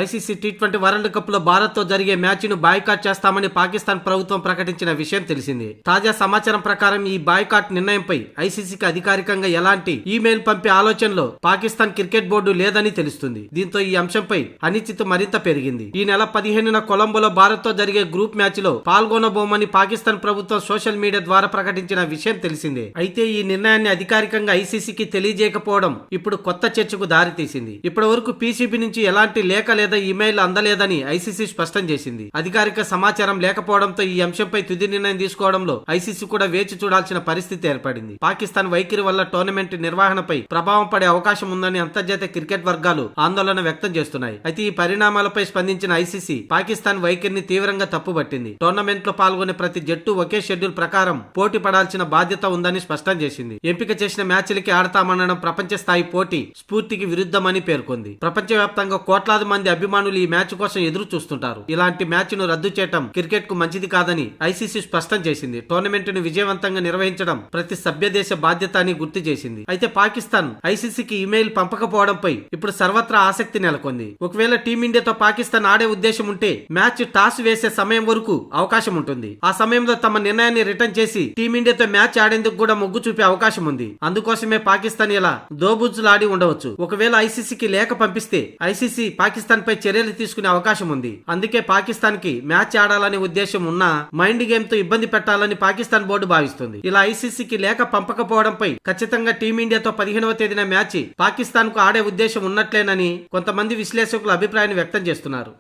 ICC T20 world cup లో భారత్ తో జరిగే మ్యాచ్ ను బాయ్కాట్ చేస్తామని పాకిస్తాన్ ప్రభుత్వం ప్రకటించిన విషయం తెలిసిందే. తాజా సమాచారం ప్రకారం ఈ బాయ్కాట్ నిర్ణయంపై ఐసీసీకి అధికారికంగా ఎలాంటి ఈమెయిల్ పంపే ఆలోచనలో పాకిస్తాన్ క్రికెట్ బోర్డు లేదని తెలుస్తుంది. దీంతో ఈ అంశంపై అనిశ్చితి మరింత పెరిగింది. ఈ నెల 15న కొలంబోలో భారత్ తో జరిగే గ్రూప్ మ్యాచ్ లో పాల్గొనబోమని పాకిస్తాన్ ప్రభుత్వం సోషల్ మీడియా ద్వారా ప్రకటించిన విషయం తెలిసిందే. అయితే ఈ నిర్ణయాన్ని అధికారికంగా ఐసీసీకి తెలియజేయకపోవడం ఇప్పుడు కొత్త చర్చకు దారితీసింది. ఇప్పటి వరకు పీసీబీ నుంచి ఎలాంటి లేఖ లేదా ఇమెయిల్ అందలేదని ఐసీసీ స్పష్టం చేసింది. అధికారిక సమాచారం లేకపోవడంతో ఈ అంశంపై తుది నిర్ణయం తీసుకోవడంలో ఐసీసీ కూడా వేచి చూడాల్సిన పరిస్థితి ఏర్పడింది. పాకిస్తాన్ వైఖరి వల్ల టోర్నమెంట్ నిర్వహణపై ప్రభావం పడే అవకాశం ఉందని అంతర్జాతీయ క్రికెట్ వర్గాలు ఆందోళన వ్యక్తం చేస్తున్నాయి. అయితే ఈ పరిణామాలపై స్పందించిన ఐసీసీ పాకిస్తాన్ వైఖరిని తీవ్రంగా తప్పుబట్టింది. టోర్నమెంట్ లో పాల్గొనే ప్రతి జట్టు ఒకే షెడ్యూల్ ప్రకారం పోటీ పడాల్సిన బాధ్యత ఉందని స్పష్టం చేసింది. ఎంపిక చేసిన మ్యాచ్లకి ఆడతామనడం ప్రపంచ స్థాయి పోటీ స్ఫూర్తికి విరుద్ధమని పేర్కొంది. ప్రపంచవ్యాప్తంగా కోట్లాది మంది అభిమానులు ఈ మ్యాచ్ కోసం ఎదురు చూస్తుంటారు. ఇలాంటి మ్యాచ్ ను రద్దు చేయడం క్రికెట్ కు మంచిది కాదని ఐసీసీ స్పష్టం చేసింది. టోర్నమెంట్ ను విజయవంతంగా నిర్వహించడం ప్రతి సభ్య దేశ బాధ్యత అని గుర్తు చేసింది. అయితే పాకిస్తాన్ ఐసీసీకి ఇమెయిల్ పంపకపోవడంపై ఇప్పుడు సర్వత్రా ఆసక్తి నెలకొంది. ఒకవేళ టీమిండియాతో పాకిస్తాన్ ఆడే ఉద్దేశం ఉంటే మ్యాచ్ టాస్ వేసే సమయం వరకు అవకాశం ఉంటుంది. ఆ సమయంలో తమ నిర్ణయాన్ని రిటర్న్ చేసి టీమిండియాతో మ్యాచ్ ఆడేందుకు కూడా మొగ్గు చూపే అవకాశం ఉంది. అందుకోసమే పాకిస్తాన్ ఇలా దోబుజ్జులాడి ఉండవచ్చు. ఒకవేళ ఐసీసీకి లేఖ పంపిస్తే ఐసీసీ పాకిస్తాన్ పై చర్యలు తీసుకునే అవకాశం ఉంది. అందుకే పాకిస్తాన్ కి మ్యాచ్ ఆడాలనే ఉద్దేశం ఉన్నా మైండ్ గేమ్ తో ఇబ్బంది పెట్టాలని పాకిస్తాన్ బోర్డు భావిస్తుంది. ఇలా ఐసీసీకి లేఖ పంపకపోవడంపై ఖచ్చితంగా టీమిండియాతో 15వ తేదీన మ్యాచ్ పాకిస్తాన్ కు ఆడే ఉద్దేశం ఉన్నట్లేనని కొంతమంది విశ్లేషకులు అభిప్రాయాన్ని వ్యక్తం చేస్తున్నారు.